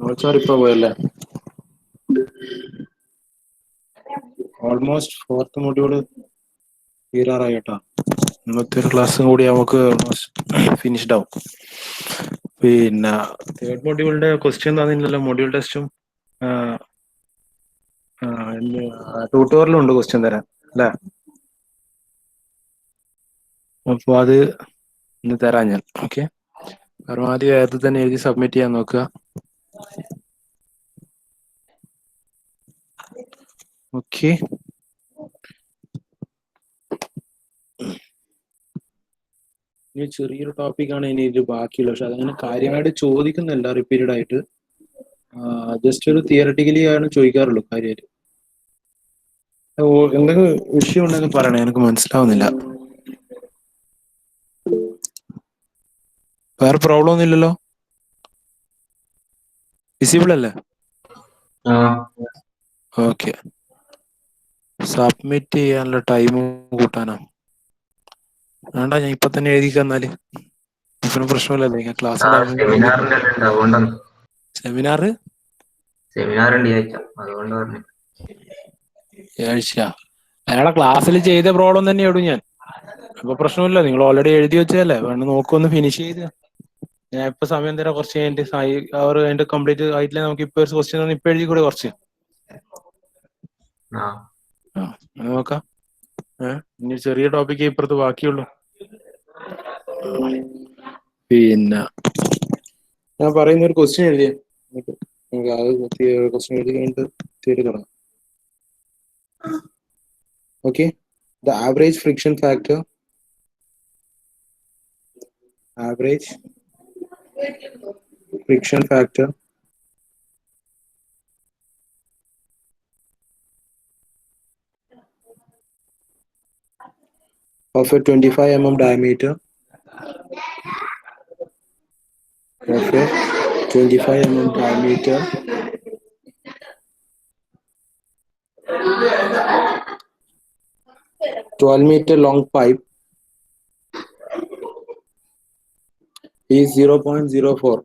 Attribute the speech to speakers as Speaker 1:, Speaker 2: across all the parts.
Speaker 1: നോച്ചാർ ഇപ്പൊ പോയല്ലേ? Almost fourth module തീരാറായി കേട്ടോ. ഇന്നത്തെ ഒരു ക്ലാസ്സും കൂടി നമുക്ക് ഫിനിഷ്ഡ് ആവും. പിന്നെ തേർഡ് മൊഡ്യൂളിന്റെ ക്വസ്റ്റ്യൻ തന്നില്ലല്ലോ. മൊഡ്യൂൾ ടെസ്റ്റും ട്യൂട്ടോറിയലും ഉണ്ട് ക്വസ്റ്റ്യൻ തരാൻ അല്ലേ? അപ്പോൾ അത് ഇന്ന് തരാം ഞാൻ. ഓക്കെ, പരമാവധി വേഗത്തിൽ തന്നെ എഴുതി സബ്മിറ്റ് ചെയ്യാൻ നോക്കുക. ഓക്കെ, ഇനി ചെറിയൊരു ടോപ്പിക്കാണ് ഇനി ഇത് ബാക്കിയുള്ളത്. പക്ഷെ അതങ്ങനെ കാര്യമായിട്ട് ചോദിക്കുന്നില്ല റിപ്പീറ്റഡ് ആയിട്ട്. ജസ്റ്റ് ഒരു തിയറട്ടിക്കലി ആണ് ചോദിക്കാറുള്ളൂ കാര്യമായിട്ട്. എന്തെങ്കിലും വിഷയം ഉണ്ടെങ്കിൽ പറയണേ, എനിക്ക് മനസ്സിലാവുന്നില്ല. വേറെ പ്രോബ്ലം ഒന്നും ഇല്ലല്ലോ? വിസിബിൾ അല്ലേ? ഓക്കെ, സബ്മിറ്റ് ചെയ്യാനുള്ള ടൈം കൂട്ടാനോ? വേണ്ട, ഞാൻ ഇപ്പൊ തന്നെ എഴുതി തന്നാല് ഇപ്പൊ പ്രശ്നമില്ലല്ലോ. ഞാൻ ക്ലാസ്സിന്റെ സെമിനാർ ആഴ്ച അയാളെ ക്ലാസ്സിൽ ചെയ്ത പ്രോബ്ലം തന്നെ ഇടും ഞാൻ. അപ്പൊ പ്രശ്നമില്ല, നിങ്ങൾ ഓൾറെഡി എഴുതി വെച്ചതല്ലേ. വേണം നോക്കൊന്ന് ഫിനിഷ് ചെയ്ത്. ഞാൻ ഇപ്പൊ സമയം തരാം, കുറച്ച് കഴിഞ്ഞിട്ട് അവർ അതിന്റെ കംപ്ലീറ്റ് ആയിട്ടില്ല. നമുക്ക് ഇപ്പൊ ഒരു ക്വസ്റ്റ്യൻ ഇപ്പൊ എഴുതി കൂടെ കുറച്ച് നോക്കാം. ഇനി ചെറിയ ടോപ്പിക്ക് ഇപ്പുറത്ത് ബാക്കിയുള്ളൂ. പിന്നെ ഞാൻ പറയുന്ന ഒരു ക്വസ്റ്റ്യൻ എഴുതിയേ, ക്വസ്റ്റ്യൻ എഴുതി കഴിഞ്ഞിട്ട് തിയറി തുടങ്ങാം. Okay, the average friction factor of a 25 mm diameter of a 25 mm diameter 12-meter long pipe is 0.04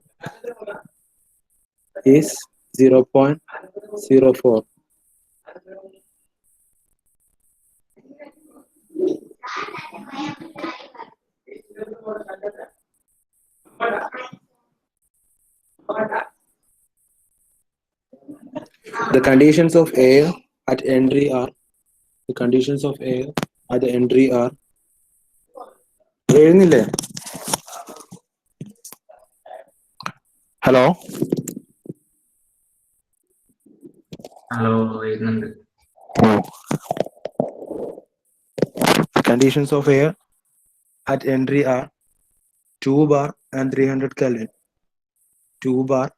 Speaker 1: The conditions of air at entry are എഴുന്നില്ലേ? ഹലോ
Speaker 2: വരുന്നുണ്ട്.
Speaker 1: Conditions of air at entry are 2 bar and 300 Kelvin. 2 bar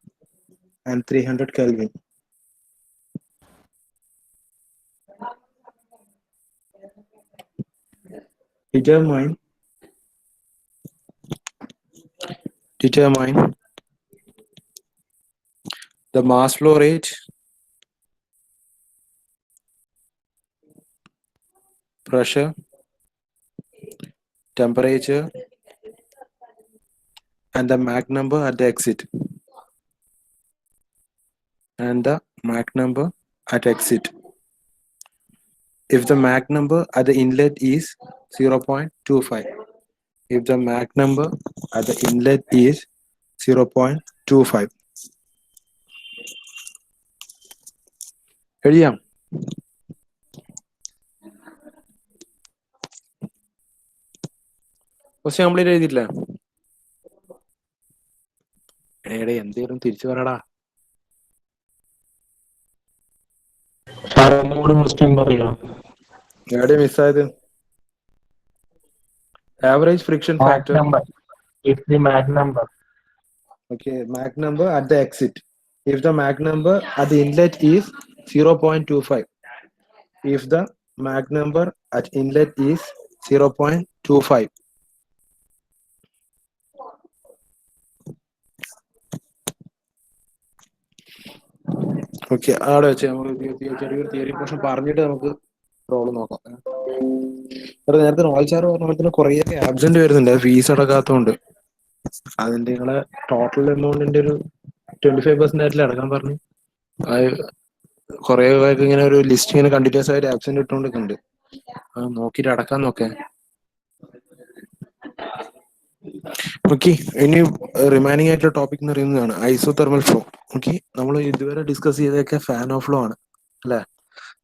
Speaker 1: and 300 Kelvin. Determine the mass flow rate, pressure, temperature, and the Mach number at the exit. If the Mach number at the inlet is 0.25. If the Mach number at the inlet is 0.25. എഴുതിയാം? Question complete എഴുതിയിട്ടില്ല? എടേ എന്തേലും തിരിച്ചു പറയടാ. എവിടെ മിസ്സായത്? Average friction factor.
Speaker 2: It's the Mach number.
Speaker 1: Okay, Mach number at the exit. If the Mach number at the inlet is 0.25. If the Mach number at inlet is 0.25. Okay, അവിടെ വെച്ച് നമുക്ക് ചെറിയൊരു തിയറി പോർഷൻ പറഞ്ഞിട്ട് നമുക്ക് problem നോക്കാം. നേരത്തെ നോൾച്ചാർ പറഞ്ഞ കുറേ ആബ്സെന്റ് വരുന്നുണ്ട്, ഫീസ് അടക്കാത്തതുകൊണ്ട്. അതിന്റെ നിങ്ങളെ ടോട്ടൽ എമൗണ്ടിന്റെ ഒരു 25% ആയിട്ടില്ല അടക്കാൻ പറഞ്ഞു. കുറെ പേർക്ക് ഇങ്ങനെ ഒരു ലിസ്റ്റ് ഇങ്ങനെ കണ്ടിന്യൂസ് ആയിട്ട് ആബ്സെന്റ് ഇട്ടുകൊണ്ടിരിക്കുന്നുണ്ട്. നോക്കിയിട്ട് അടക്കാൻ നോക്കേ. ഓക്കെ, ഇനി റിമൈനിങ് ആയിട്ടുള്ള ടോപ്പിക് എന്ന് പറയുന്നതാണ് ഐസോതെർമൽ ഫ്ലോ. ഓക്കെ, നമ്മൾ ഇതുവരെ ഡിസ്കസ് ചെയ്തൊക്കെ ഫാൻ ഓഫ് ഫ്ലോ ആണ് അല്ലെ.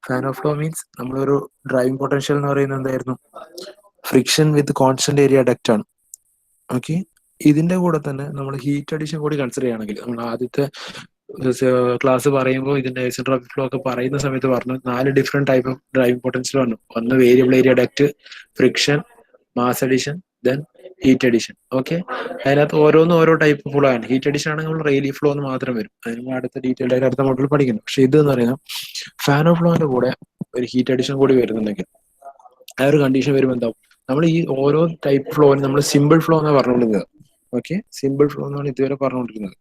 Speaker 1: ഫാൻ ഓഫ് ഫ്ലോ മീൻസ് നമ്മളൊരു ഡ്രൈവിംഗ് പൊട്ടൻഷ്യൽ എന്ന് പറയുന്നത് എന്തായിരുന്നു? ഫ്രിക്ഷൻ വിത്ത് കോൺസ്റ്റന്റ് ഏരിയ ഡക്റ്റ് ആണ്. ഓക്കെ, ഇതിന്റെ കൂടെ തന്നെ നമ്മൾ ഹീറ്റ് അഡിഷൻ കൂടി കൺസിഡർ ചെയ്യുകയാണെങ്കിൽ, നമ്മൾ ആദ്യത്തെ ക്ലാസ് പറയുമ്പോൾ ഇതിന്റെ ഐസോട്രോപിക് ഫ്ലോ ഒക്കെ പറയുന്ന സമയത്ത് പറഞ്ഞു 4 different type of driving potential പറഞ്ഞു. ഒന്ന് variable area duct, friction, mass addition, then heat addition. Okay, അതിനകത്ത് ഓരോന്നും ഓരോ ടൈപ്പ് ഫ്ലോ ആണ്. ഹീറ്റ് അഡിഷൻ ആണെങ്കിൽ നമ്മൾ റെയിലി ഫ്ലോ എന്ന് മാത്രം വരും. അതിന് അടുത്ത ഡീറ്റെയിൽ ആയിട്ട് അടുത്ത മോഡൽ പഠിക്കുന്നു. പക്ഷെ ഇത് എന്ന് പറയുന്നത് ഫാൻ ഓഫ് ഫ്ലോന്റെ കൂടെ ഒരു ഹീറ്റ് അഡിഷൻ കൂടി വരുന്നുണ്ടെങ്കിൽ ആ ഒരു കണ്ടീഷൻ വരുമ്പോൾ എന്താവും? നമ്മൾ ഈ ഓരോ ടൈപ്പ് ഫ്ലോന് നമ്മൾ സിമ്പിൾ ഫ്ലോ എന്നാണ് പറഞ്ഞുകൊണ്ടിരുന്നത്. ഓക്കെ, സിമ്പിൾ ഫ്ലോ എന്നാണ് ഇതുവരെ പറഞ്ഞുകൊണ്ടിരുന്നത്.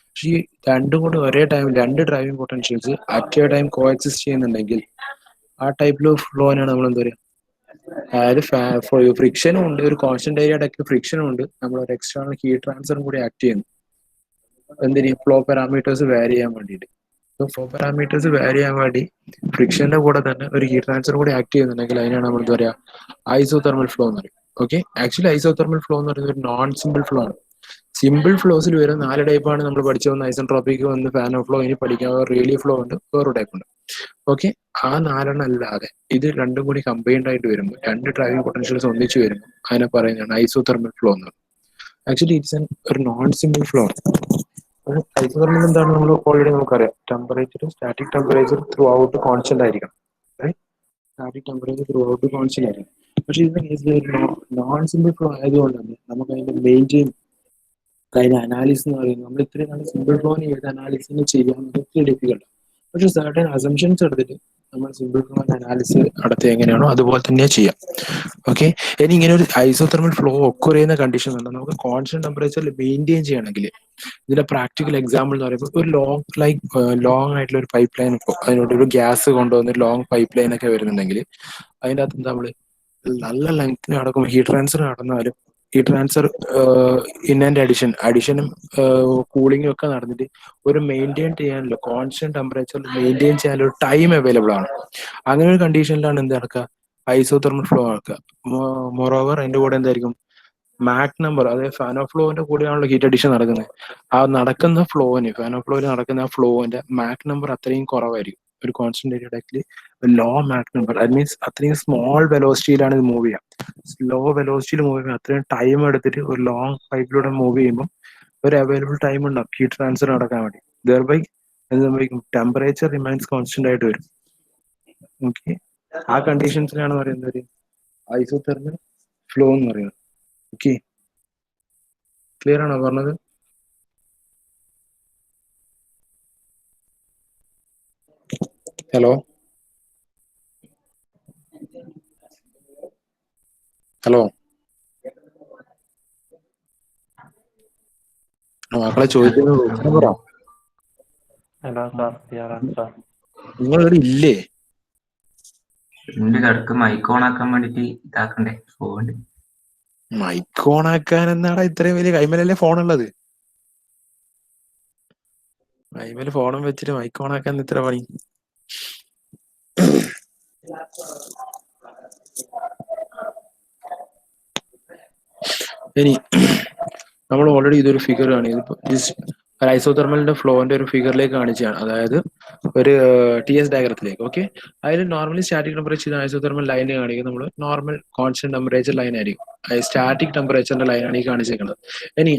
Speaker 1: പക്ഷെ ഈ രണ്ടും കൂടി ഒരേ ടൈം രണ്ട് driving potentials at A time co exist ചെയ്യുന്നുണ്ടെങ്കിൽ ആ ടൈപ്പിൽ ഫ്ലോനാണ് നമ്മൾ എന്താ പറയുക? അതായത് ഫ്രിക്ഷനും ഉണ്ട്, ഒരു കോൺസ്റ്റന്റ് ഏരിയ ഡക്റ്റ് ഫ്രിക്ഷനും ഉണ്ട്, നമ്മൾ ഒരു എക്സ്റ്റേണൽ ഹീറ്റ് ട്രാൻസ്ഫറും കൂടി ആക്ട് ചെയ്യുന്നു. എന്തിന്? ഫ്ലോ പാരാമീറ്റേഴ്സ് വാരി ചെയ്യാൻ വേണ്ടിയിട്ട്. ഫ്ലോ പാരാമീറ്റേഴ്സ് വാരി ചെയ്യാൻ വേണ്ടി ഫ്രിക്ഷന്റെ കൂടെ തന്നെ ഒരു ഹീറ്റ് ട്രാൻസ്ഫർ കൂടി ആക്ട് ചെയ്യുന്നുണ്ടെങ്കിൽ അതിനാണ് നമ്മൾ എന്താ പറയുക? ഐസോതെർമൽ ഫ്ലോ എന്ന് പറയും. ഓക്കെ, ആക്ച്വലി ഐസോതെർമൽ ഫ്ലോ എന്ന് പറയുന്നത് ഒരു നോൺ സിമ്പിൾ ഫ്ലോ ആണ്. സിമ്പിൾ ഫ്ലോസിൽ വരുന്ന 4 ടൈപ്പാണ് നമ്മൾ പഠിച്ചു വന്ന. ഐസോട്രോപിക് വന്ന് ഫാൻ ഓഫ് ഫ്ലോ, ഇനി പഠിക്കാൻ റിയലി ഫ്ലോ ഉണ്ട്, വേറൊരു ടൈപ്പ് ഉണ്ട്. ഓക്കെ, ആ 4 അല്ലാതെ ഇത് രണ്ടും കൂടി കമ്പൈൻഡ് ആയിട്ട് വരുമ്പോൾ, 2 ഡ്രൈവിംഗ് പൊട്ടൻഷ്യൽസ് ഒന്നിച്ച് വരുമ്പോൾ അതിനെ പറയുന്നതാണ് ഐസോതെർമൽ ഫ്ലോ എന്ന് പറയുന്നത്. ആക്ച്വലി ഇറ്റ്സ് ഒരു നോൺ സിമ്പിൾ ഫ്ലോ ആണ്. ഐസോതെർമൽ എന്താണ് നമ്മൾ ഓൾറെഡി നമുക്കറിയാം. Temperature, static temperature throughout constant ആയിരിക്കണം. Static temperature throughout constant ആയിരിക്കും. പക്ഷെ ഇതിന്റെ കേസിൽ നോൺ സിമ്പിൾ ഫ്ലോ ആയതുകൊണ്ട് തന്നെ നമുക്ക് അതിന്റെ മെയിൻറ്റെയിൻ, അതിന്റെ അനാലിസിസ് എന്ന് പറയുന്നത് നമ്മൾ ഇത്രയും നല്ല സിമ്പിൾ ഫ്ലോന് ഏത് അനാലിസിന് ചെയ്യാൻ ഡിഫിക്കൽട്ട്. പക്ഷെ സർട്ടൻ അസംഷൻസ് എടുത്തിട്ട് നമ്മൾ സിമ്പിൾ ഫ്ലോ അനാലിസിസ് നടത്തി എങ്ങനെയാണോ അതുപോലെ തന്നെ ചെയ്യാം. ഓക്കെ, ഇനി ഇങ്ങനെ ഒരു ഐസോതെർമൽ ഫ്ലോ ഒക്കർ ചെയ്യുന്ന കണ്ടീഷൻ ഉണ്ട്. നമുക്ക് കോൺസ്റ്റന്റ് ടെമ്പറേച്ചറിൽ മെയിൻറ്റെയിൻ ചെയ്യണമെങ്കിൽ ഇതിന്റെ പ്രാക്ടിക്കൽ എക്സാമ്പിൾ എന്ന് പറയുമ്പോൾ ഒരു ലോങ് ആയിട്ടുള്ള ഒരു പൈപ്പ് ലൈൻ, ഇപ്പോൾ അതിനോട് ഒരു ഗ്യാസ് കൊണ്ടുവന്ന് ഒരു ലോങ് പൈപ്പ് ലൈൻ ഒക്കെ വരുന്നുണ്ടെങ്കിൽ അതിൻ്റെ അകത്ത് എന്താ നമ്മള് നല്ല ലെങ്ത്തിന് നടക്കുമ്പോൾ ഹീറ്റ് ട്രാൻസ്ഫർ നടന്നാലും ഹീറ്റ് ട്രാൻസ്ഫർ ഇൻ ആൻഡ് അഡിഷനും കൂളിങ്ങും ഒക്കെ നടന്നിട്ട് ഒരു മെയിൻറ്റെയിൻ ചെയ്യാനുള്ള കോൺസ്റ്റന്റ് ടെമ്പറേച്ചറിൽ മെയിൻറ്റെയിൻ ചെയ്യാനുള്ള ഒരു ടൈം അവൈലബിൾ ആണ്. അങ്ങനെ ഒരു കണ്ടീഷനിലാണ് എന്ത് നടക്കുക? ഐസോതെർമൽ ഫ്ലോ നടക്കുക. മോറോവർ അതിന്റെ കൂടെ എന്തായിരിക്കും? മാക് നമ്പർ, അതായത് ഫാൻ ഓഫ് ഫ്ലോന്റെ കൂടെയാണല്ലോ ഹീറ്റ് അഡിഷൻ നടക്കുന്നത്. ആ നടക്കുന്ന ഫ്ലോന്, ഫാൻ ഓഫ് ഫ്ലോയിൽ നടക്കുന്ന ആ ഫ്ലോന്റെ മാക് നമ്പർ അത്രയും കുറവായിരിക്കും. ഒരു കോൺസ്റ്റന്റ് ഏരിയ ഡക്റ്റിൽ ലോ മാക് നമ്പർ, അത് മീൻസ് അത്രയും സ്മോൾ വെലോസിറ്റിയിലാണ് ഇത് മൂവ് ചെയ്യുക. ലോ വെലോസിറ്റിയിൽ മൂവ് ചെയ്യുമ്പോൾ അത്രയും ടൈം എടുത്തിട്ട് ഒരു ലോങ് പൈപ്പിലൂടെ മൂവ് ചെയ്യുമ്പോൾ ഒരു അവൈലബിൾ ടൈം ഉണ്ടാവും ഹീറ്റ് ട്രാൻസ്ഫർ നടക്കാൻ വേണ്ടി. ദർബൈ എന്ത് സംഭവിക്കും? ടെമ്പറേച്ചർ റിമൈൻസ് കോൺസ്റ്റന്റ് ആയിട്ട് വരും. ഓക്കെ, ആ കണ്ടീഷൻസിനാണ് പറയുന്നത് ഐസോതെർമൽ ഫ്ലോ എന്ന് പറയുന്നത്. ഓക്കെ, ക്ലിയർ ആണോ പറഞ്ഞത്? ഹലോ ഹലോ മക്കളെ ചോദിക്കുന്നത് പറ.
Speaker 2: Hello, sir. Clear answer.
Speaker 1: നിങ്ങൾ ഇവിടെ ഇല്ലേ?
Speaker 3: എന്റെ കിടക്ക് മൈക്ക് ഓൺ ആക്കാൻ വേണ്ടിട്ട് ഇതാക്കണ്ടേ ഫോൺ?
Speaker 1: മൈക്ക് ഓൺ ആക്കാൻ എന്നാടാ ഇത്രയും വലിയ കൈമലല്ലേ ഫോൺ ഉള്ളത്? കൈമേല് ഫോണും വെച്ചിട്ട് മൈക്ക് ഓൺ ആക്കാൻ ഇത്ര പണി? ഇനി നമ്മൾ ഓൾറെഡി ഇതൊരു ഫിഗർ ആണ്. ഇതിപ്പോ ഐസോതെർമലിന്റെ ഫ്ലോന്റെ ഒരു ഫിഗറിലേക്ക് കാണിച്ചാണ്, അതായത് ഒരു TS ഡയഗ്രത്തിലേക്ക്. ഓക്കെ, അതിൽ normally static temperature isothermal line കാണിക്കുന്നത് നമ്മൾ നോർമൽ കോൺസ്റ്റന്റ് ടെമ്പറേച്ചർ ലൈൻ ആയിരിക്കും. സ്റ്റാറ്റിക് ടെമ്പറേച്ചറിന്റെ ലൈനാണ് ഈ കാണിച്ചേക്കുന്നത്. ഇനി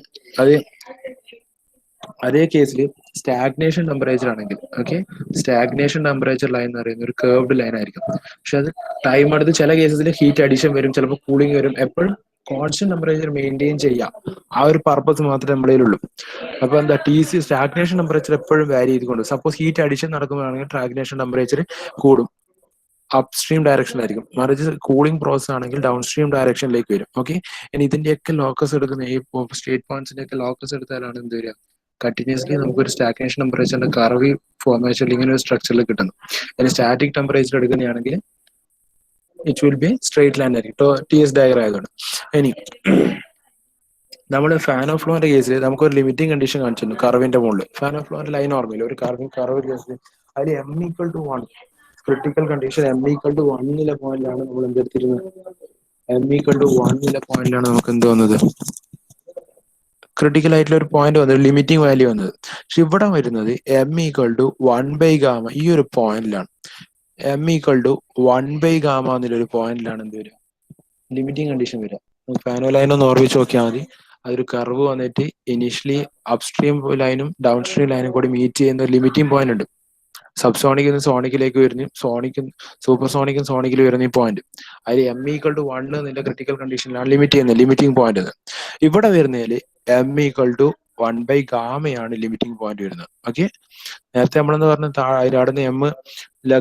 Speaker 1: അതേ കേസിൽ സ്റ്റാഗ്നേഷൻ ടെമ്പറേച്ചർ ആണെങ്കിൽ, ഓക്കെ, സ്റ്റാഗ്നേഷൻ ടെമ്പറേച്ചർ ലൈൻ എന്ന് പറയുന്ന ഒരു കേർവ്ഡ് ലൈൻ ആയിരിക്കും. പക്ഷെ അത് ടൈം എടുത്ത് ചില കേസസിൽ ഹീറ്റ് അഡിഷൻ വരും, ചിലപ്പോൾ കൂളിംഗ് വരും. എപ്പോഴും കോൺസ്റ്റന്റ് ടെമ്പറേച്ചർ മെയിൻറ്റെയിൻ ചെയ്യാം, ആ ഒരു പർപ്പസ് മാത്രമേ നമ്മുടെ ഉള്ളൂ. അപ്പൊ എന്താ സ്റ്റാഗ്നേഷൻ ടെമ്പറേച്ചർ എപ്പോഴും വാരി ചെയ്തുകൊണ്ട്, സപ്പോസ് ഹീറ്റ് അഡിഷൻ നടക്കുമ്പോഴാണെങ്കിൽ സ്റ്റാഗ്നേഷൻ ടെമ്പറേച്ചർ കൂടും, അപ്സ്ട്രീം ഡയറക്ഷനിലായിരിക്കും. മറിച്ച് കൂളിംഗ് പ്രോസസ് ആണെങ്കിൽ ഡൗൺ സ്ട്രീം ഡയറക്ഷനിലേക്ക് വരും. ഓക്കെ, ഇനി ഇതിന്റെയൊക്കെ ലോക്കസ് എടുക്കുന്ന ഈ സ്റ്റേറ്റ് പോയിന്റ്സിന്റെ ഒക്കെ ലോക്കസ് എടുത്താലാണ് എന്ത് വരിക? കണ്ടിന്യൂസ്ലി നമുക്കൊരു സ്റ്റാഗ്നേഷൻ ടെമ്പറേച്ചറിന്റെ കർവ് ഫോർമേഷനിൽ ഇങ്ങനെ ഒരു സ്ട്രക്ചറിൽ കിട്ടുന്നു. ഇനി സ്റ്റാറ്റിക് ടെമ്പറേച്ചർ എടുക്കുന്നതാണെങ്കിൽ it will be straight line ആയിരിക്കും, TS ഡയഗ്രം ആയതുകൊണ്ട്. ഇനി നമ്മൾ ഫാൻ ഓഫ് ഫ്ലോന്റെ കേസിൽ നമുക്കൊരു ലിമിറ്റിംഗ് കണ്ടീഷൻ കാണിച്ചിട്ടുണ്ട് കർവിന്റെ മുകളിൽ. ഫാൻ ഓഫ് ഫ്ലോന്റെ ലൈൻ ഓർമ്മയില്ല, ഒരു കർവ് കേസിൽ അതിൽ m=1 ക്രിട്ടിക്കൽ കണ്ടീഷൻ m=1 പോയിന്റിലാണ് നമ്മൾ എന്തെടുത്തിരുന്നത്. m=1 പോയിന്റിലാണ് നമുക്ക് എന്ത് വന്നത്, ക്രിട്ടിക്കൽ ആയിട്ടുള്ള ഒരു പോയിന്റ് വന്നത്, ലിമിറ്റിംഗ് വാല്യൂ വന്നത്. പക്ഷെ ഇവിടെ വരുന്നത് m=1/γ ഈ ഒരു പോയിന്റിലാണ്. m=1/γ എന്നുള്ളൊരു പോയിന്റിലാണ് എന്ത് വരിക, ലിമിറ്റിംഗ് കണ്ടീഷൻ വരിക. ഫാനോ ലൈൻ ഒന്ന് ഓർമ്മിച്ച് നോക്കിയാൽ മതി. അതൊരു കർവ് വന്നിട്ട് ഇനീഷ്യലി അപ്സ്ട്രീം ലൈനും ഡൗൺ സ്ട്രീം ലൈനും കൂടി മീറ്റ് ചെയ്യുന്ന ഒരു ലിമിറ്റിംഗ് പോയിന്റ് ഉണ്ട്. സബ്സോണിക്കിൽ നിന്ന് സോണിക്കിലേക്ക് വരുന്നു, സൂപ്പർ സോണിക്കും സോണിക്കിൽ വരുന്ന ഈ പോയിന്റ്. അതിൽ m=1 എന്നുള്ള ക്രിട്ടിക്കൽ കണ്ടീഷനിലാണ് ലിമിറ്റ് ചെയ്യുന്നത്, ലിമിറ്റിംഗ് പോയിന്റ്. ഇവിടെ വരുന്നതിൽ m=1/γ ലിമിറ്റിംഗ് പോയിന്റ് വരുന്നത്. ഓക്കെ, നേരത്തെ നമ്മളെന്ന് പറഞ്ഞ അവിടെ M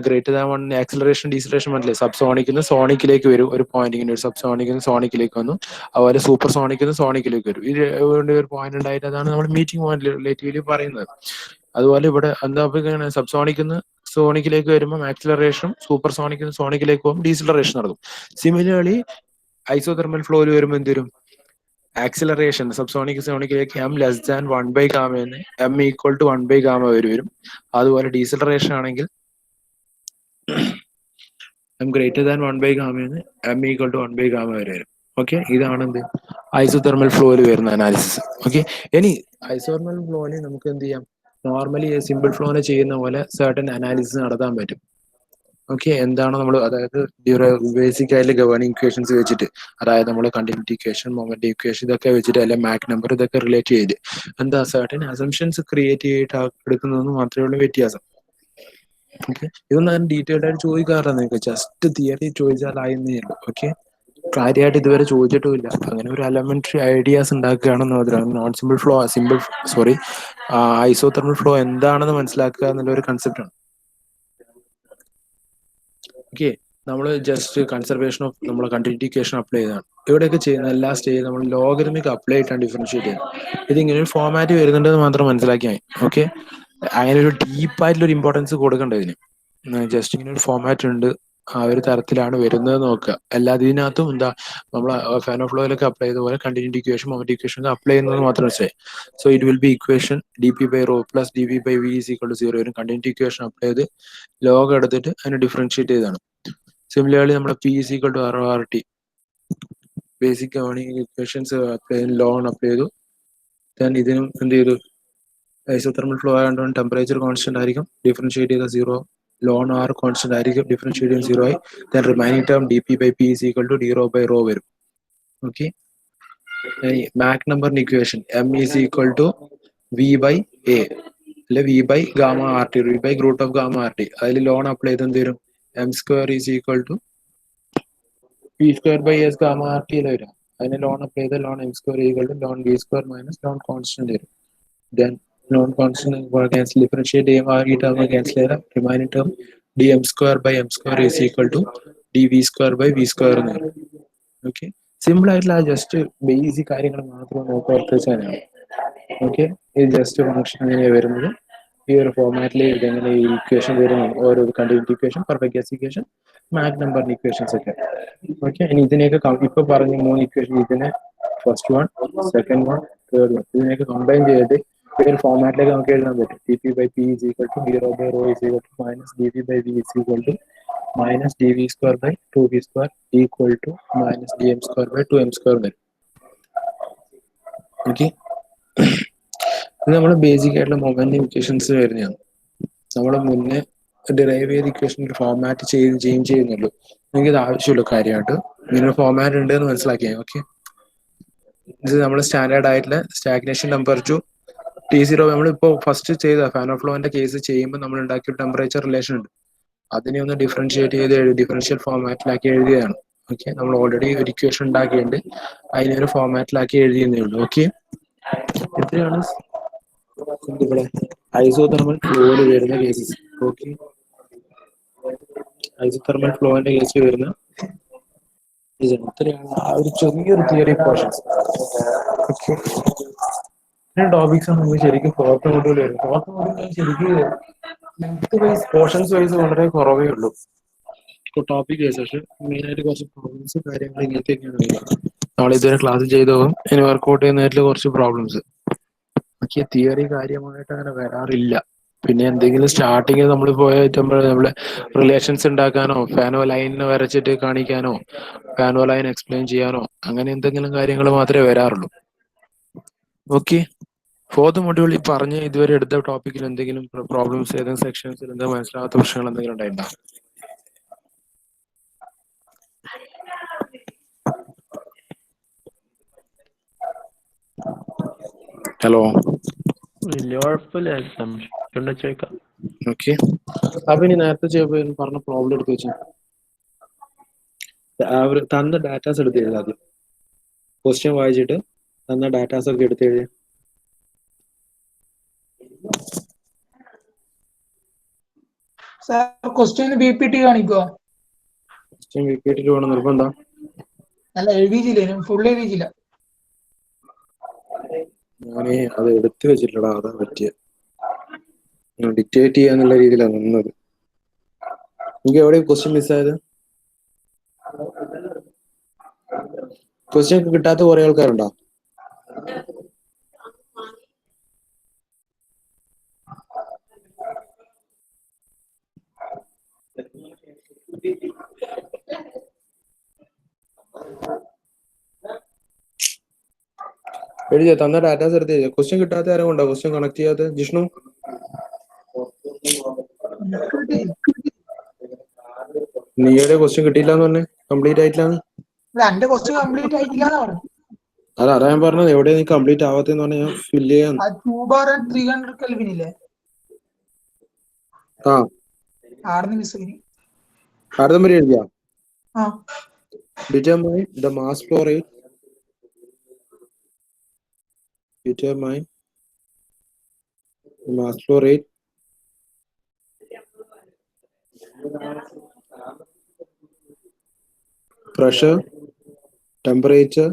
Speaker 1: greater than 1 acceleration deceleration പറഞ്ഞില്ലേ, സബ് സോണിക്കിൽ നിന്ന് സോണിക്കിലേക്ക് വരും ഒരു പോയിന്റ്, ഇങ്ങനെ ഒരു സബ് സോണിക്കിൽ നിന്ന് സോണിക്കിലേക്ക് വന്നു, അതുപോലെ സൂപ്പർ സോണിക്കിൽ നിന്ന് സോണിക്കിലേക്ക് വരും. ഇത് ഒരു പോയിന്റ് ഉണ്ടായിട്ട് അതാണ് നമ്മൾ മീറ്റിംഗ് പോയിന്റ് റിലേറ്റീവ്ലി പറയുന്നത്. അതുപോലെ ഇവിടെ എന്താ സബ് സോണിക്കിൽ നിന്ന് സോണിക്കിലേക്ക് വരുമ്പോൾ ആക്സിലറേഷൻ, സൂപ്പർ സോണിക്കിൽ നിന്ന് സോണിക്കിലേക്ക് പോകുമ്പോൾ ഡീസിലറേഷൻ നടക്കും. സിമിലർലി ഐസോതെർമൽ ഫ്ലോയിൽ വരുമ്പോൾ എന്ത് വരും, ആക്സിലറേഷൻ സബ്സോണിക് സോണിക്കിലേക്ക് m 1/γ എന്ന് m=1/γ വരും. അതുപോലെ ഡീസലറേഷൻ ആണെങ്കിൽ m 1/γ എന്ന് m=1/γ വരും. ഓക്കെ, ഇതാണ് എന്ത് ഐസോതെർമൽ ഫ്ലോയിൽ വരുന്ന അനാലിസിസ്. ഓക്കെ, ഇനി ഐസോതെർമൽ ഫ്ലോയിൽ നമുക്ക് എന്ത് ചെയ്യാം, നോർമലി സിമ്പിൾ ഫ്ലോനെ ചെയ്യുന്ന പോലെ സർട്ടൻ അനാലിസിസ് നടത്താൻ പറ്റും. ഓക്കെ, എന്താണ് നമ്മൾ, അതായത് ബേസിക് ആയിട്ടുള്ള ഗവേണിംഗ് ഇക്വേഷൻസ് വെച്ചിട്ട്, അതായത് നമ്മൾ കണ്ടിന്യൂറ്റി ഇക്വേഷൻ, മൊമെന്റ് ഇക്വേഷൻ ഇതൊക്കെ വെച്ചിട്ട്, അല്ലെ മാക് നമ്പർ ഇതൊക്കെ റിലേറ്റ് ചെയ്ത് എന്താ സർട്ടൻ അസംഷൻസ് ക്രിയേറ്റ് ചെയ്തിട്ട് എടുക്കുന്നതെന്ന് മാത്രമേ ഉള്ളൂ വ്യത്യാസം. ഓക്കെ, ഇതൊന്നും ഞാൻ ഡീറ്റെയിൽഡ് ആയിട്ട് ചോദിക്കാറില്ല, നിങ്ങൾക്ക് ജസ്റ്റ് തിയറി ചോദിച്ചാലായിരുന്നേ ഉള്ളൂ. ഓക്കെ, കാര്യമായിട്ട് ഇതുവരെ ചോദിച്ചിട്ടുമില്ല. അങ്ങനെ ഒരു എലമെന്ററി ഐഡിയാസ് ഉണ്ടാക്കുകയാണെന്ന് മാത്രം. Non simple flow, isothermal flow എന്താണെന്ന് മനസ്സിലാക്കുക എന്നുള്ള ഒരു കൺസെപ്റ്റ് ആണ്. ഓക്കെ, നമ്മൾ ജസ്റ്റ് കൺസർവേഷൻ ഓഫ് നമ്മൾ കണ്ടിന്യൂറ്റി ഇക്വേഷൻ അപ്ലൈ ചെയ്തതാണ്. ഇവിടെയൊക്കെ ചെയ്യുന്ന എല്ലാ സ്റ്റേജ് നമ്മൾ ലോഗരിതമിക് അപ്ലൈ ചെയ്തിട്ടാണ് ഡിഫറൻഷിയേറ്റ് ചെയ്യുന്നത്. ഇതിങ്ങനെ ഒരു ഫോമാറ്റ് വരുന്നുണ്ടെന്ന് മാത്രം മനസ്സിലാക്കിയാൽ. ഓക്കെ, അങ്ങനെ ഒരു ഡീപ്പായിട്ടുള്ള ഒരു ഇമ്പോർട്ടൻസ് കൊടുക്കേണ്ടത് ഇതിന്. ജസ്റ്റ് ഇങ്ങനെ ഒരു ഫോമാറ്റ് ഉണ്ട്, ആ ഒരു തരത്തിലാണ് വരുന്നത് നോക്കുക. ഇതിനകത്തും എന്താ നമ്മൾ ഫാനോ ഫ്ലോയിലൊക്കെ അപ്ലൈ ചെയ്ത പോലെ continuity equation, moment equation apply ചെയ്യുന്നത് മാത്രം മനസ്സിലായി. So it will B equation dp/ρ plus dv/v = 0 വരും. കണ്ടിന്യൂറ്റി ഇക്വേഷൻ അപ്ലൈ ചെയ്ത് ലോഗ് എടുത്തിട്ട് അതിനെ ഡിഫറൻഷിയേറ്റ് ചെയ്താണ്. സിമിലർലി നമ്മുടെ p = basic governing equations loan apply ചെയ്തു. ദെൻ ഇതിനും എന്ത് ചെയ്തു, ഐസോതെർമൽ ഫ്ലോ ആയതുകൊണ്ട് ടെമ്പറേച്ചർ കോൺസ്റ്റന്റ് ആയിരിക്കും, ഡിഫറൻഷിയേറ്റ് ചെയ്ത 0, ലോൺ r കോൺസ്റ്റന്റ് ആയിരിക്കും, ഡിഫറൻഷിയേറ്റ് ചെയ്യുന്ന 0 ആയി. Then remaining term dp/p = d(ρ/ρ) വരും. ഓക്കെ, മാക് നമ്പറിന്റെ ഇക്വേഷൻ m = v/a അല്ലെ v/γ(RT), v/√γ(RT). അതിൽ ലോൺ അപ്ലൈ ചെയ്ത് എന്ത് വരും, m² p²/s(γ(RT) വരും. അതിന് ലോൺ അപ്ലൈ ചെയ്ത് ln m² ln v² - ln constant വരും. Then non constant cancel, differentiate ചെയ്യുമ്പോൾ ഈ ടേം ക്യാൻസൽ ചെയ്താൽ റിമൈനിങ് ടേം dm²/m² dv²/v² എന്ന് വരും. ഓക്കെ, സിമ്പിൾ ആയിട്ടുള്ള ജസ്റ്റ് ബേസിക് കാര്യങ്ങൾ മാത്രം നോക്കുക. ഓക്കെ, ഇത് ജസ്റ്റ് ഫംഗ്ഷൻ എങ്ങനെയാണ് വരുന്നത്, ഈ ഒരു ഫോമാറ്റിൽ ഇതെങ്ങനെ ഈ ഇക്വേഷൻ വരുന്നത്, ഓരോ continuity equation, perfect gas equation, Mac നമ്പറിന്റെ ഇക്വേഷൻസ് ഒക്കെ. ഓക്കെ, ഇനി ഇതിനെയൊക്കെ ഇപ്പൊ പറഞ്ഞ 3 ഇക്വേഷൻ, ഇതിനെ first one, second one, third one, ഇതിനെയൊക്കെ കമ്പൈൻ ചെയ്തിട്ട് ഈ ഒരു ഫോമാറ്റിലേക്ക് നമുക്ക് എഴുതാൻ പറ്റും. dp/p = d(ρ/ρ) - dv/v - dv²/2v² - dm²/2m² വരും. ഓക്കെ, ഇത് നമ്മൾ ബേസിക് ആയിട്ടുള്ള മൊമെന്റ് ഇക്വേഷൻസ് വരുന്നതാണ്. നമ്മൾ മുന്നേ ഡിറൈവ് ചെയ്ത ഇക്വേഷൻ ഫോമാറ്റ് ചേഞ്ച് ചെയ്യുന്നുള്ളൂ. നിങ്ങൾക്ക് ഇത് ആവശ്യമുള്ളൂ കാര്യമായിട്ട്. ഇങ്ങനെ ഫോമാറ്റ് ഉണ്ട് എന്ന് മനസ്സിലാക്കിയാൽ. ഓക്കെ, ഇത് നമ്മൾ സ്റ്റാൻഡേർഡ് ആയിട്ടുള്ള സ്റ്റാഗ്നേഷൻ ടെമ്പറേച്ചർ T0 നമ്മളിപ്പോൾ ഫസ്റ്റ് ചെയ്ത ഫാനോ ഫ്ലോന്റെ കേസ് ചെയ്യുമ്പോൾ നമ്മൾ ഉണ്ടാക്കിയ ടെമ്പറേച്ചർ റിലേഷൻ ഉണ്ട്, അതിനെ ഒന്ന് ഡിഫറൻഷിയേറ്റ് ചെയ്ത് ഡിഫറൻഷ്യൽ ഫോമാറ്റിലാക്കി എഴുതിയതാണ്. ഓക്കെ, നമ്മൾ ഓൾറെഡി ഒരു ഇക്വേഷൻ ഉണ്ടാക്കിയിട്ടുണ്ട്, അതിനെ ഒരു ഫോമാറ്റിലാക്കി എഴുതിയെന്നേ ഉള്ളൂ. ഓക്കെ, ഇത്രയാണ് ഇവിടെ ഐസോതെർമൽ ഫ്ലോയിൽ വരുന്ന കേസസ്. ഓക്കെ, ഐസോതെർമൽ ഫ്ലോന്റെ കേസ് വരുന്ന ഇത്രയാണ് ആ ഒരു ചെറിയൊരു തിയറി പോർഷൻസ്. ഓക്കെ, ടോപ്പിക്സ് ആണ് നമുക്ക് ശരിക്കും ഫോർത്ത് മോഡ്യൂൾ വരും. ഫോർത്ത് മോഡ്യൂൾ ശരിക്കും ലെങ്ത് വൈസ് പോർഷൻസ് വൈസ് വളരെ കുറവേ ഉള്ളൂ. ടോപ്പിക് സെഷൻ മെയിനായിട്ട് കുറച്ച് പ്രോബ്ലംസ് കാര്യങ്ങൾ ഇങ്ങനത്തെയൊക്കെയാണ് വരുന്നത്. നമ്മൾ ഇതുവരെ ക്ലാസ് ചെയ്തതും ഇനി വർക്ക്ഔട്ട് ചെയ്യുന്നതിൽ കുറച്ച് പ്രോബ്ലംസ്. പക്ഷേ തിയറി കാര്യമായിട്ട് അങ്ങനെ വരാറില്ല. പിന്നെ എന്തെങ്കിലും സ്റ്റാർട്ടിങ്ങിൽ നമ്മൾ പോയിട്ട് നമ്മളെ റിലേഷൻസ് ഉണ്ടാക്കാനോ ഫാനോ ലൈനിനെ വരച്ചിട്ട് കാണിക്കാനോ ഫാനോ ലൈൻ എക്സ്പ്ലെയിൻ ചെയ്യാനോ അങ്ങനെ എന്തെങ്കിലും കാര്യങ്ങൾ മാത്രമേ വരാറുള്ളൂ. ഓക്കെ, ഫോർത്ത് മൊഡ്യൂൾ ഈ പറഞ്ഞ ഇതുവരെ എടുത്ത ടോപ്പിക്കിൽ എന്തെങ്കിലും പ്രോബ്ലംസ് ഏതെങ്കിലും സെക്ഷൻസിൽ എന്താ മനസ്സിലാകാത്ത പ്രശ്നങ്ങൾ എന്തെങ്കിലും ഉണ്ടായിട്ടുണ്ടോ? ഹലോ,
Speaker 2: വലിയ കുഴപ്പമില്ല. സംശയം ചോദിക്കാം.
Speaker 1: ഓക്കെ. അപ്പൊ ഇനി നേരത്തെ പറഞ്ഞ പ്രോബ്ലം എടുത്ത് വെച്ചു തന്ന ഡാറ്റാസ് എടുത്ത് എഴുതാം. ആദ്യം ക്വസ്റ്റ്യൻ വായിച്ചിട്ട് തന്ന ഡാറ്റാസ് ഒക്കെ എടുത്ത് എഴുതി.
Speaker 4: Question BPT കാണിക്കോ?
Speaker 1: ക്വസ്റ്റ്യൻ വിക്കറ്റിൽ വേണം നിർബന്ധം.
Speaker 4: അല്ല, എഴുതിയില്ല, ഫുൾ എഴുതിയില്ല.
Speaker 1: ഞാനേ അത് എടുത്തു വെച്ചിട്ടില്ലടാ, അതാ പറ്റിയ. ഡിക്റ്റേറ്റ് ചെയ്യാന്നുള്ള രീതിയിലാണ് നിന്നത്. എനിക്ക് എവിടെ ക്വസ്റ്റ്യൻ മിസ്സായത്? ക്വസ്റ്റ്യൻ കിട്ടാത്ത കുറെ ആൾക്കാരുണ്ടോ? എഴുതിയോ? തന്ന ഡാറ്റാസ് എടുത്ത് എഴുതിയോ? ക്വസ്റ്റ്യൻ കിട്ടാത്ത ആരും ഉണ്ടോ? ക്വസ്റ്റ്യൻ കണക്ട് ചെയ്യാത്ത? ജിഷ്ണു, നീയുടെ ക്വസ്റ്റ്യൻ കിട്ടിയില്ല എന്ന് പറഞ്ഞേ, കംപ്ലീറ്റ് ആയിട്ടില്ലാന്ന്.
Speaker 4: എന്റെ ക്വസ്റ്റ്യൻ കംപ്ലീറ്റ് ആയിട്ടില്ല പറഞ്ഞു.
Speaker 1: അതാ ഞാൻ പറഞ്ഞത്, എവിടെ നീ കംപ്ലീറ്റ് ആവാത്തെന്ന് പറഞ്ഞാൽ ഞാൻ ഫില്ല് ചെയ്യാൻ.
Speaker 4: 2 bar and 300 Kelvin ഇല്ലേ?
Speaker 1: ആ,
Speaker 4: ആടുന്ന് മിസ് ചെയ്തു.
Speaker 1: അടുത്ത വരെ എഴുതിയാ?
Speaker 4: ആ,
Speaker 1: determine the mass flow rate. Determine the mass flow rate pressure, temperature,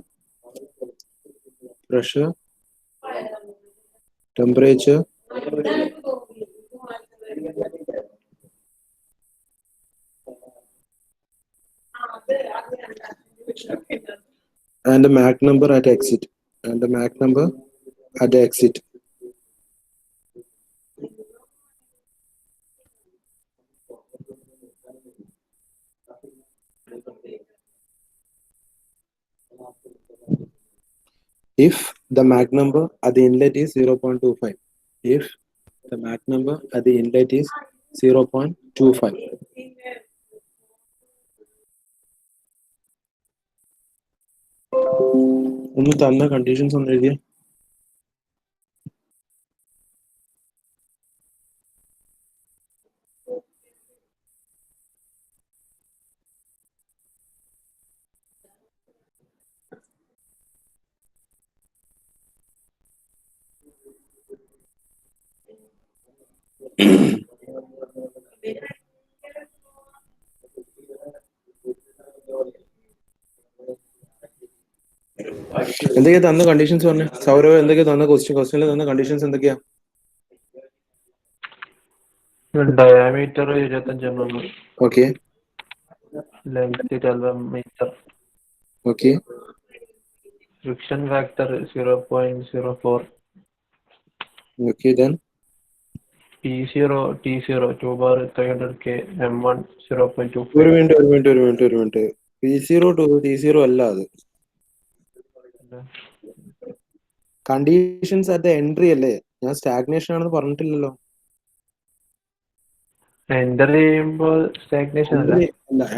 Speaker 1: and the Mach number at exit. If the Mach number at the inlet is 0.25. If the Mach number at the inlet is 0.25. ഒന്ന് തന്ന conditions ഒന്ന് എഴുതിയ. എന്തൊക്കെയാ തന്ന conditions പറഞ്ഞേ? സൗരവ് എന്തൊക്കെയാ തന്ന ക്വസ്റ്റ്യനിൽ തന്ന കണ്ടീഷൻസ് എന്തൊക്കെയാ?
Speaker 2: Diameter 25 mm.
Speaker 1: Okay.
Speaker 2: Length 12 meter.
Speaker 1: Okay.
Speaker 2: Friction factor 0.04.
Speaker 1: Okay. Then
Speaker 2: P0 T0 2 bar 300K M1 0.25.
Speaker 1: ഒരു മിനിറ്റ്. P0 to T0 അല്ല അത്. കണ്ടീഷൻസ് അറ്റ് എൻട്രി അല്ലേ? ഞാൻ സ്റ്റാഗ്നേഷൻ ആണെന്ന് പറഞ്ഞിട്ടില്ലല്ലോ.
Speaker 2: എൻ്റർ ചെയ്യുമ്പോൾ സ്റ്റാഗ്നേഷൻ അല്ല.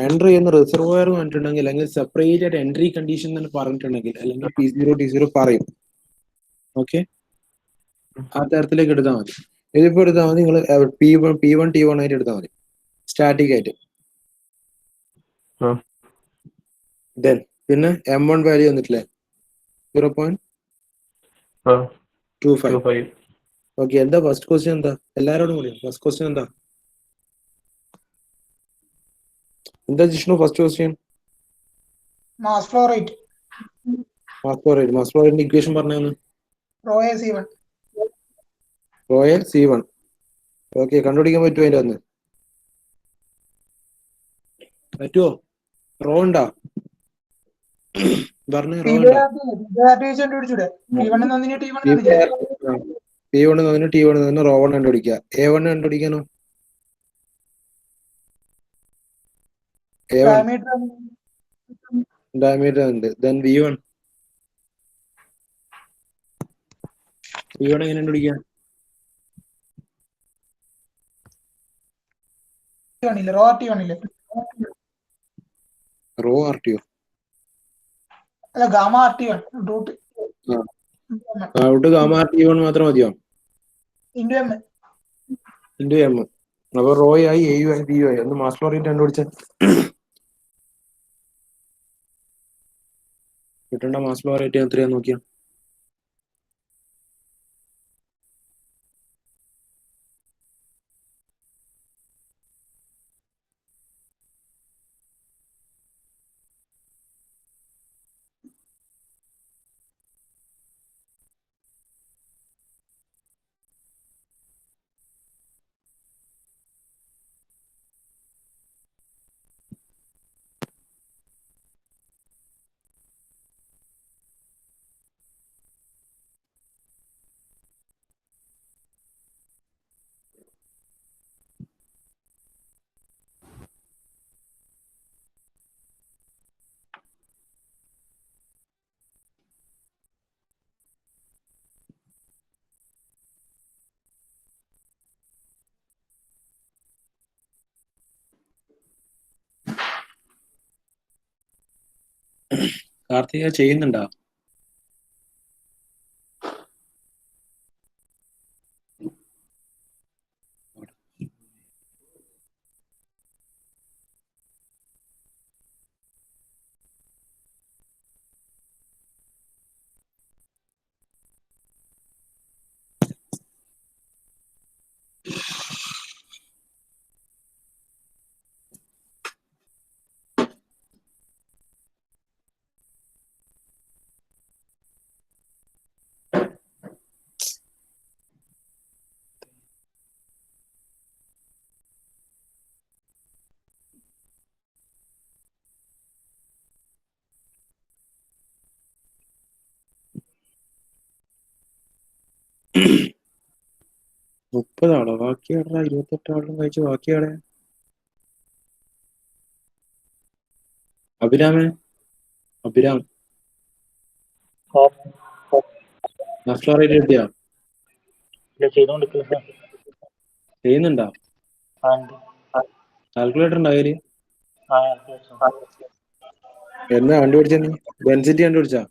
Speaker 1: എൻട്രി ചെയ്യുന്ന റിസർവോയർ പറഞ്ഞിട്ടുണ്ടെങ്കിൽ അല്ലെങ്കിൽ സെപ്പറേറ്റ് ആയിട്ട് എൻട്രി കണ്ടീഷൻ എന്ന് പറഞ്ഞിട്ടുണ്ടെങ്കിൽ അല്ലെങ്കിൽ P0 T0 പറയും. ഓക്കെ, ആ തരത്തിലേക്ക് എടുത്താൽ മതി. ഇതിപ്പോ എടുത്താൽ മതി നിങ്ങൾ P1 T1 ആയിട്ട് എടുത്താൽ മതി, സ്റ്റാറ്റിക് ആയിട്ട്. ദെൻ പിന്നെ M1 വാല്യൂ വന്നിട്ടില്ലേ? 0.25. ഓക്കെ. എന്താ ഫസ്റ്റ് ക്വസ്റ്റ്യൻ? എന്താ എല്ലാരോടും കൂടി ഫസ്റ്റ് ക്വസ്റ്റ്യൻ എന്താ Jishnu? First question
Speaker 4: mass flow rate.
Speaker 1: Mass flow റേറ്റിന്റെ ഇക്വേഷൻ പറഞ്ഞു. റോയെ C1. ഓക്കെ, കണ്ടുപിടിക്കാൻ പറ്റുമോ അതിന്റെ അന്ന്? പറ്റുമോ? റോ ഉണ്ടോ? പറഞ്ഞ റോ ഉണ്ടോ?
Speaker 4: കണ്ടുപിടിച്ചൂടെ? T1 തന്നിന് T1 തന്നില്ലേ?
Speaker 1: P1 തന്നിന് T1 തന്നെ റോ 1 കണ്ടുപിടിക്കുക. A1 കണ്ടുപിടിക്കാനോ? A1
Speaker 4: Diameter
Speaker 1: ഡയമീറ്റർ ഉണ്ട്. Then V1 എങ്ങനെ കണ്ടുപിടിക്കുക?
Speaker 4: T1 ഇല്ലേ? റോ T1 ഇല്ലേ?
Speaker 1: Rho RTO.
Speaker 4: അല്ല gamma T1 root
Speaker 1: out gamma T1 മാത്രം മതിയോ?
Speaker 4: Into M.
Speaker 1: Into M. അപ്പൊ റോ ആയി എ യു ആയി ബി യു ആയി. ഒന്ന് മാസ് ഫ്ലോ റേറ്റ് കണ്ടുപിടിച്ച കിട്ടേണ്ട മാസ് ഫ്ലോ റേറ്റ് എത്രയാന്ന് നോക്കിയാ. കാർത്തിക ചെയ്യുന്നുണ്ടോ? മുപ്പതാളോ? ബാക്കിയാടാ 28 കഴിച്ച് ബാക്കിയാടെ. അഭിരാമേ, അഭിരാം മാസ് ഫ്ലോ റേറ്റ് കിട്ടിയാ? ചെയ്യുന്നുണ്ടോ? കാൽക്കുലേറ്റർ ഉണ്ടോ കയ്യില്? എന്നാ കണ്ടുപിടിച്ച നീ? ഡെൻസിറ്റി കണ്ടുപിടിച്ചാ?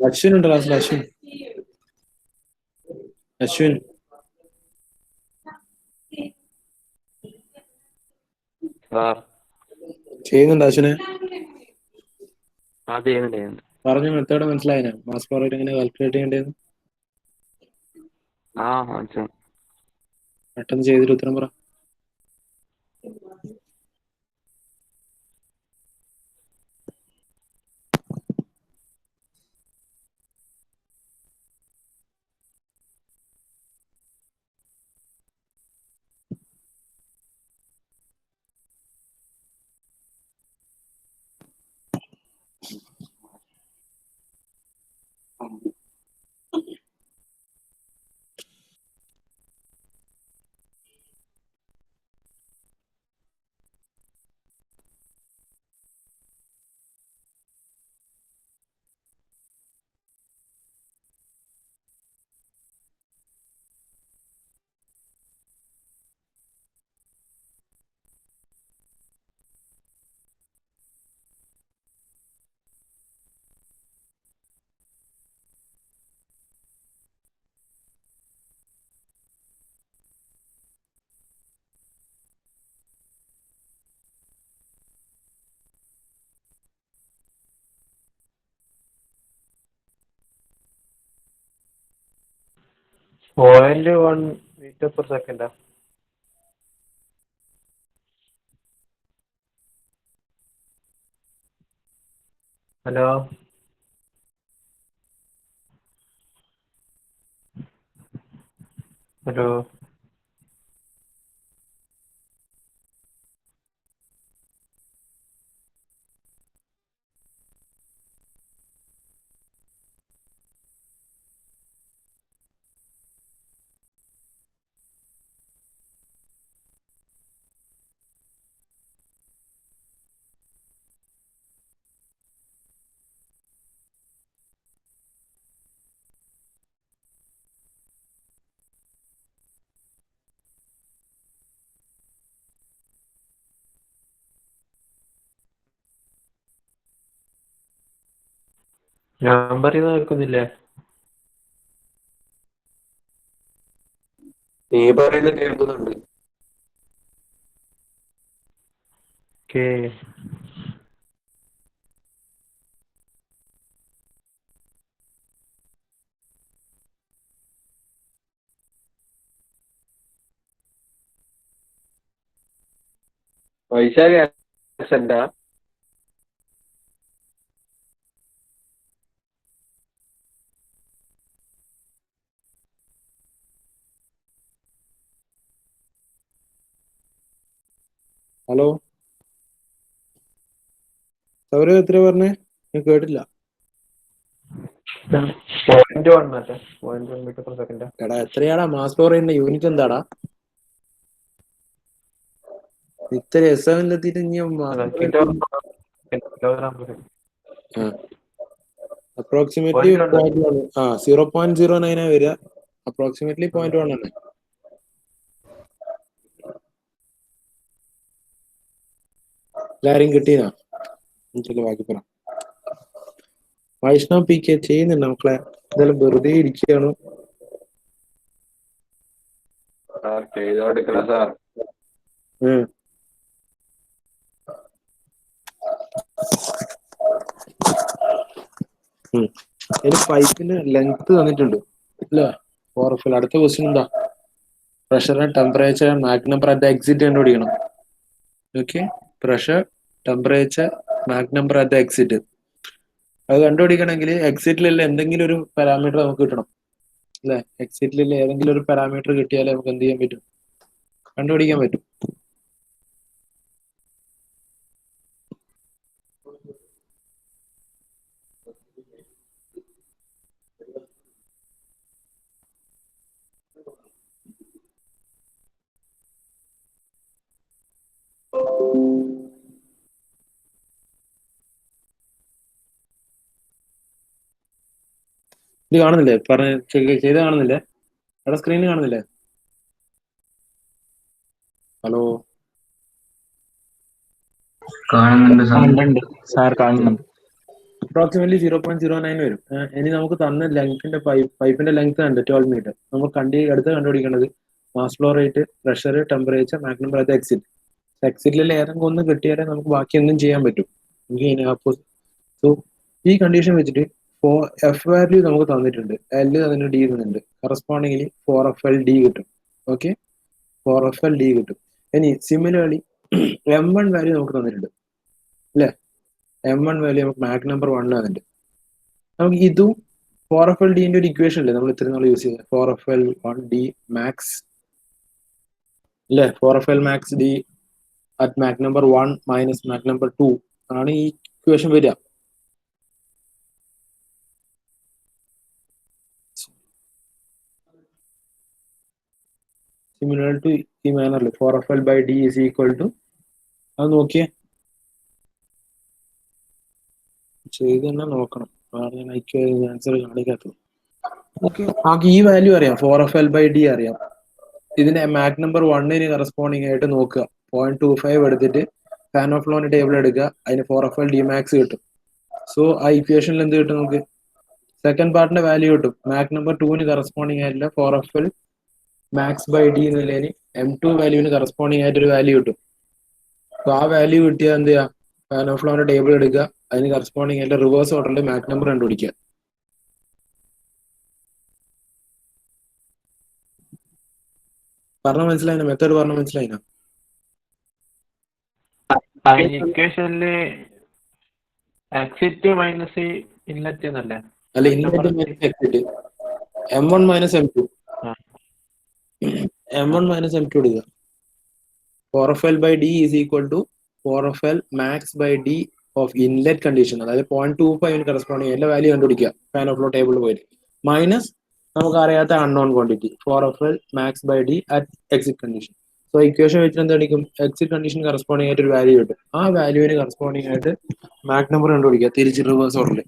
Speaker 1: അശ്വിൻ ഉണ്ടോ ക്ലാസ്സിൽ? അശ്വിൻ ചെയ്യുന്നുണ്ടോ അശ്വിനെ? പറഞ്ഞ മെത്തേഡ് മനസ്സിലായതിനാ? മാസ് ഫ്ലോ റേറ്റ് എങ്ങനെ കാൽക്കുലേറ്റ് ചെയ്യേണ്ടതെന്ന് പെട്ടെന്ന് ചെയ്തിട്ട് ഉത്തരം പറ.
Speaker 2: .1 meter per second. Hello hello. ഞാൻ പറയുന്നത് കേൾക്കുന്നില്ലേ?
Speaker 5: നീ പറയുന്നത് കേൾക്കുന്നുണ്ട്.
Speaker 2: ഓക്കേ.
Speaker 5: വൈശാഖ് ആബ്സെന്റാ?
Speaker 1: ഹലോ സൗരവ് എത്ര പറഞ്ഞേ? ഞാൻ കേട്ടില്ല.
Speaker 2: .1 മറ്റേ 0.1 മീറ്റർ പെർ സെക്കൻഡ്.
Speaker 1: എടാ എത്രയാടാ മാസ് പവർ ചെയ്യുന്ന യൂണിറ്റ് എന്താടാ? ഇത്ര S7 എത്തിയിട്ട് ഇനി അപ്രോക്സിമേറ്റ്ലി 0.09 വരിക. അപ്രോക്സിമേറ്റ്ലി 0.1 ആണ്. എല്ലാരും കിട്ടീനാ? ബാക്കി പറ. വൈഷ്ണവ് പി കെ ചെയ്യുന്നുണ്ട് മക്കളെ. എന്തായാലും വെറുതെ ഇരിക്കുകയാണ്.
Speaker 5: ചെയ്തോടുക്കണം സാർ.
Speaker 1: ഒരു പൈപ്പിന് ലെങ്ത് തന്നിട്ടുണ്ട് അല്ലേ? ഫോർഫിൽ. അടുത്ത ക്വസ്റ്റ്യൻ എന്താ? Pressure and temperature and mach number at the exit കണ്ടുപിടിക്കണം. Okay, pressure, temperature, mach number at the exit. അത് കണ്ടുപിടിക്കണമെങ്കിൽ എക്സിറ്റിലുള്ള എന്തെങ്കിലും ഒരു പാരാമീറ്റർ നമുക്ക് കിട്ടണം അല്ലെ? എക്സിറ്റിലുള്ള ഏതെങ്കിലും ഒരു പാരാമീറ്റർ കിട്ടിയാലേ നമുക്ക് എന്ത് ചെയ്യാൻ പറ്റും? കണ്ടുപിടിക്കാൻ പറ്റും. ഇത് കാണുന്നില്ലേ? ചെയ്ത് കാണുന്നില്ലേ? എവിടെ സ്ക്രീനിൽ കാണുന്നില്ലേ? ഹലോ
Speaker 3: കാണുന്നുണ്ട് സാർ.
Speaker 6: കാണുന്നുണ്ട്.
Speaker 1: അപ്രോക്സിമേറ്റ്ലി 0.09 വരും. ഇനി നമുക്ക് തന്ന ലെങ്ത്തിന്റെ പൈപ്പിന്റെ ലെങ്ത് ഉണ്ട് 12 മീറ്റർ. നമുക്ക് അടുത്ത് കണ്ടുപിടിക്കേണ്ടത് mass flow rate, pressure, temperature, mach number at exit. എക്സിറ്റിൽ ഏതെങ്കിലും ഒന്ന് കിട്ടിയാലേ നമുക്ക് ബാക്കി ഒന്നും ചെയ്യാൻ പറ്റും. സോ ഈ കണ്ടീഷൻ വെച്ചിട്ട് എഫ് വാല്യൂ നമുക്ക് തന്നിട്ടുണ്ട്, എൽ തന്നിട്ട് ഡി തന്നിട്ടുണ്ട്. കറസ്പോണ്ടിങ്ങിലി 4FL D കിട്ടും. ഓക്കെ, 4FL D കിട്ടും. ഇനി സിമിലർലി M1 വാല്യൂ നമുക്ക് തന്നിട്ടുണ്ട് അല്ലേ? M1 വാല്യൂ നമുക്ക് മാക് നമ്പർ 1 തന്നിട്ടുണ്ട്. നമുക്ക് ഇതും 4FL D ഒരു ഇക്വേഷൻ അല്ലേ നമ്മൾ ഇത്രയും നാൾ യൂസ് ചെയ്തത്? 4FL 1D മാക്സ് അല്ലേ? 4FL max D at Mach number 1 minus Mach number 2 ആണ് ഈ ഇക്വേഷൻ വരിക. സിമിലർ ടു ഈ മാനറിൽ 4FL by D is equal to, അത് നോക്കിയേ, ചെയ്ത് തന്നെ നോക്കണം. ഞാൻ ആൻസർ കാണിക്കാത്തത്. ഓക്കെ, നമുക്ക് ഈ വാല്യൂ അറിയാം, 4FL by D അറിയാം. ഇതിന്റെ മാക് നമ്പർ 1 കറസ്പോണ്ടിങ് ആയിട്ട് നോക്കുക. 0.25 എടുത്തിട്ട് ഫാൻ ഓഫ് ലോന്റെ ടേബിൾ എടുക്കുക, അതിന് 4FL D മാക്സ് കിട്ടും. സോ ആ ഇക്വേഷനിൽ എന്ത് കിട്ടും നമുക്ക്? സെക്കൻഡ് പാർട്ടിന്റെ വാല്യൂ കിട്ടും. മാക് നമ്പർ 2 കറസ്പോണ്ടിങ് ആയിട്ടുള്ള 4FL മാക്സ് ബൈ ഡി എന്നുള്ളതിന് M2 വാല്യൂവിന് കറസ്പോണ്ടിങ് ആയിട്ട് ഒരു വാല്യൂ കിട്ടും. അപ്പൊ ആ വാല്യൂ കിട്ടിയാൽ എന്ത് ചെയ്യുക? ഫാൻ ഓഫ് ലോന്റെ ടേബിൾ എടുക്കുക, അതിന് കറസ്പോണ്ടിങ് ആയിട്ട് റിവേഴ്സ് ഓർഡറിൽ മാക് നമ്പർ കണ്ടുപിടിക്കുക. പറഞ്ഞ മനസ്സിലായിന? മെത്തേഡ് പറഞ്ഞ മനസ്സിലായിന?
Speaker 2: ഇക്വേഷനില് എക്സിറ്റ് മൈനസ് ഇൻലെറ്റ് എന്നല്ലേ?
Speaker 1: അല്ല, inlet minus exit, M1 minus M2. M1 minus M2 എടുക്കുക. 4 of L by D is equal to 4 of L max by D of inlet condition. അതായത് 0.25 corresponding എല്ലാ value കണ്ടുപിടിക്കുക fan of flow ടേബിളിൽ പോയിട്ട് minus നമുക്ക് അറിയാത്ത unknown quantity 4 of L max by D at exit condition. So equation വെച്ചിട്ട് എന്തായിരിക്കും exit condition corresponding ആയിട്ട് ഒരു വാല്യൂ കിട്ടും. ആ വാല്യൂവിന് കറസ്പോണ്ടിങ് ആയിട്ട് മാക് നമ്പർ കണ്ടുപിടിക്കുക തിരിച്ച് റിവേഴ്സ് ഓർഡറിൽ.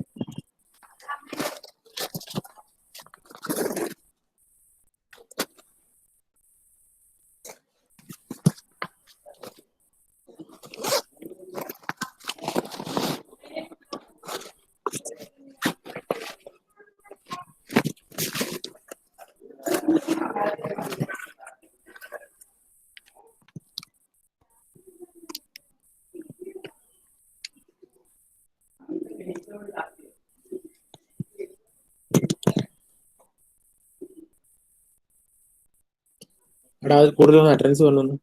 Speaker 1: എടാ അത് കൂടുതൽ അറ്റൻഡൻസ് വന്നു.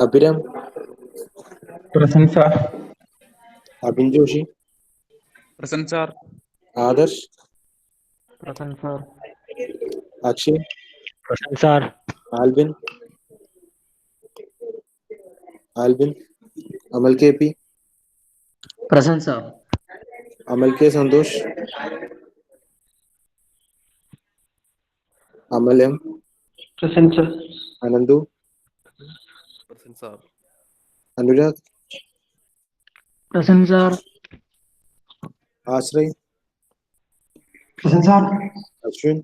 Speaker 1: Abhiram,
Speaker 6: present sir.
Speaker 1: Abhin Joshi,
Speaker 6: present sir.
Speaker 1: Adarsh,
Speaker 2: present sir.
Speaker 1: Akshay,
Speaker 7: present sir.
Speaker 1: Albin, Amal K P,
Speaker 7: present sir.
Speaker 1: Amal K Santhosh, Amal M,
Speaker 5: present sir.
Speaker 1: Ananthu,
Speaker 8: present sir.
Speaker 1: Anurag,
Speaker 7: present sir.
Speaker 1: Ashray,
Speaker 4: present sir.
Speaker 1: Ashwin,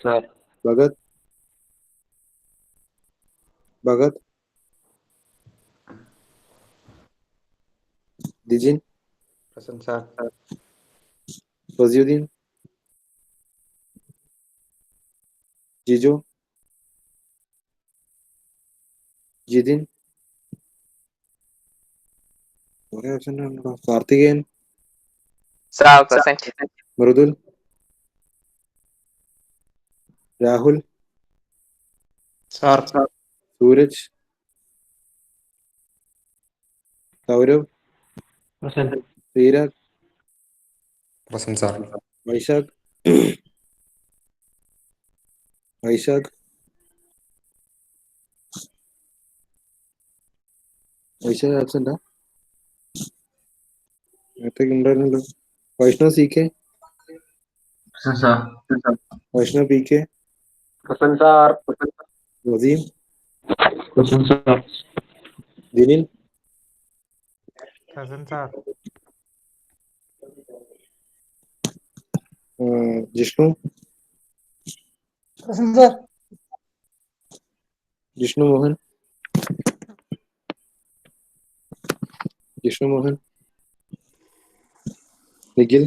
Speaker 5: sir.
Speaker 1: Bhagath, Dijin,
Speaker 2: present sir.
Speaker 1: Fasiyuddin, Jiju, Jithin, കുറെ absent ആണല്ലോ. Karthikeyan,
Speaker 5: sir present.
Speaker 1: Mridul, Rahul,
Speaker 2: sir.
Speaker 1: Sooraj, Sourav,
Speaker 2: present.
Speaker 1: Sreerag,
Speaker 8: present sir.
Speaker 1: Vaishakh, Vaishakh ആബ്സെന്റാ? നേരത്തേക്ക് ഉണ്ടായിരുന്നല്ലോ. Vaishnav C K, Vaishnav P K,
Speaker 5: present sir.
Speaker 1: Waseem,
Speaker 2: present sir.
Speaker 1: Dinil,
Speaker 2: present sir.
Speaker 1: Jishnu,
Speaker 4: present sir.
Speaker 1: Jishnu Mohan, Nikhil,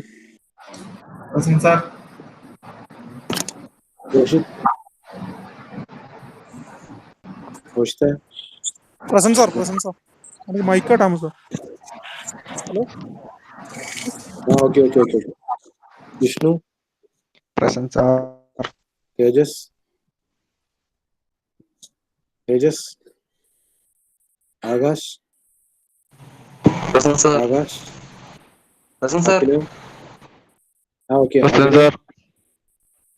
Speaker 6: present sir.
Speaker 1: Roshith, Roshith,
Speaker 9: present sir. അത് mike കേട്ടാമോ sir? Hello.
Speaker 1: Okay. Vishnu,
Speaker 6: present sir.
Speaker 1: Thejas, Akash,
Speaker 5: present sir.
Speaker 1: Akash,
Speaker 5: present sir.
Speaker 1: Okay,
Speaker 6: present sir.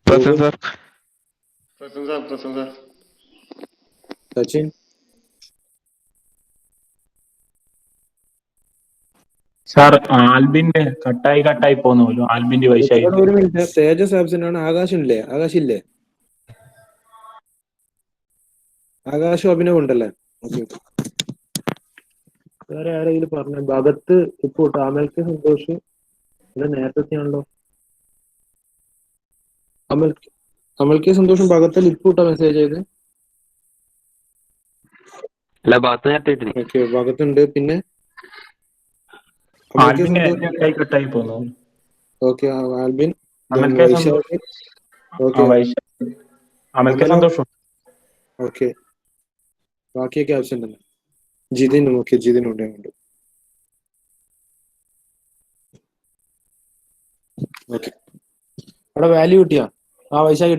Speaker 6: Present sir.
Speaker 8: Present sir.
Speaker 1: Sachin,
Speaker 10: sir ആൽബിന്റെ കട്ടായി പോകുന്നു. ആൽബിന്റെ വൈശാഖ്.
Speaker 1: ഒരു minute. തേജസ് absent ആണ്. ആകാശില്ലേ? ആകാശും അഭിനവ് ഉണ്ടല്ലേ? Okay. വേറെ ആരെങ്കിലും പറഞ്ഞു? ഭഗത്ത് ഇപ്പൊ അമൽക്ക് സന്തോഷ് നേരത്തെ ആണല്ലോ. അമൽക്ക് സന്തോഷം ഭഗത്തിൽ ഇപ്പൊ മെസ്സേജ് ചെയ്ത്.
Speaker 5: അല്ല, ഭാഗത്ത് നേരത്തെ ഇട്ടില്ല.
Speaker 1: ഓക്കെ, ഭഗത്തുണ്ട്. പിന്നെ
Speaker 10: കട്ടായി പോകുന്നു.
Speaker 1: ഓക്കെ, ആൽബിൻ,
Speaker 10: അമൽക്ക് സന്തോഷം.
Speaker 1: ഓക്കെ, ബാക്കിയൊക്കെ ആബ്സെന്റ് അല്ല. ജിതിനും ഓക്കെ, ജിതിനുണ്ട് അങ്ങോട്ട്. ഓക്കെ, അവിടെ വാല്യൂ കിട്ടിയാ? വൈശാഖ്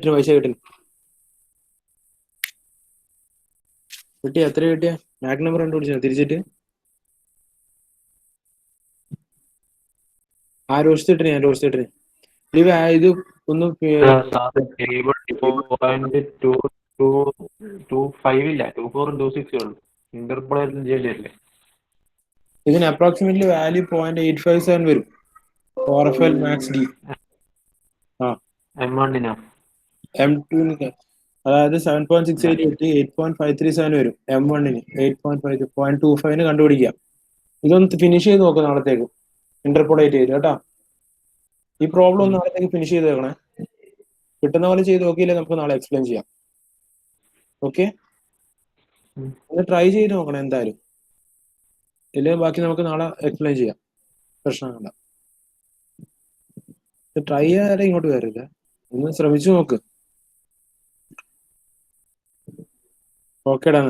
Speaker 1: കിട്ടിയ എത്ര കിട്ടിയ? മാക് നമ്പർ കണ്ടുപിടിച്ചാ തിരിച്ചിട്ട്? റോസ്റ്റ് ഇട്ടിന് ഇത് ഒന്ന്
Speaker 5: ടേബിൾ 2.225 ഇല്ല 2426 ഉള്ളൂ. ഇന്റർപോളേഷൻ ചെയ്യല്ലേ?
Speaker 1: ഇതിന് അപ്രോക്സിമേറ്റ്ലി വാല്യൂ 0.857 വരും. ORFL max D
Speaker 5: M1
Speaker 1: M2 അതായത് 7.68 കിട്ടി 8.537 വരും. M1 8.5 0.25 കണ്ടുപിടിക്കാം. ഇതൊന്ന് ഫിനിഷ് ചെയ്ത് നോക്കാം നാളത്തേക്ക്. ഇന്റർപോളേറ്റ് ചെയ്ത് കേട്ടാ. ഈ പ്രോബ്ലം ഒന്ന് നാളത്തേക്ക് ഫിനിഷ് ചെയ്ത് വെക്കണേ. കിട്ടുന്ന പോലെ ചെയ്ത് നോക്കിയില്ലേ നമുക്ക് നാളെ എക്സ്പ്ലെയിൻ ചെയ്യാം. ഓക്കെ, ഒന്ന് ട്രൈ ചെയ്ത് നോക്കണം എന്തായാലും. ഇല്ലെങ്കിൽ ബാക്കി നമുക്ക് നാളെ എക്സ്പ്ലെയിൻ ചെയ്യാം. പ്രശ്നമല്ല. ട്രൈ ചെയ്യാതെ ഇങ്ങോട്ട് വരില്ല. ഒന്ന് ശ്രമിച്ചു നോക്ക്. ഓക്കേടാ.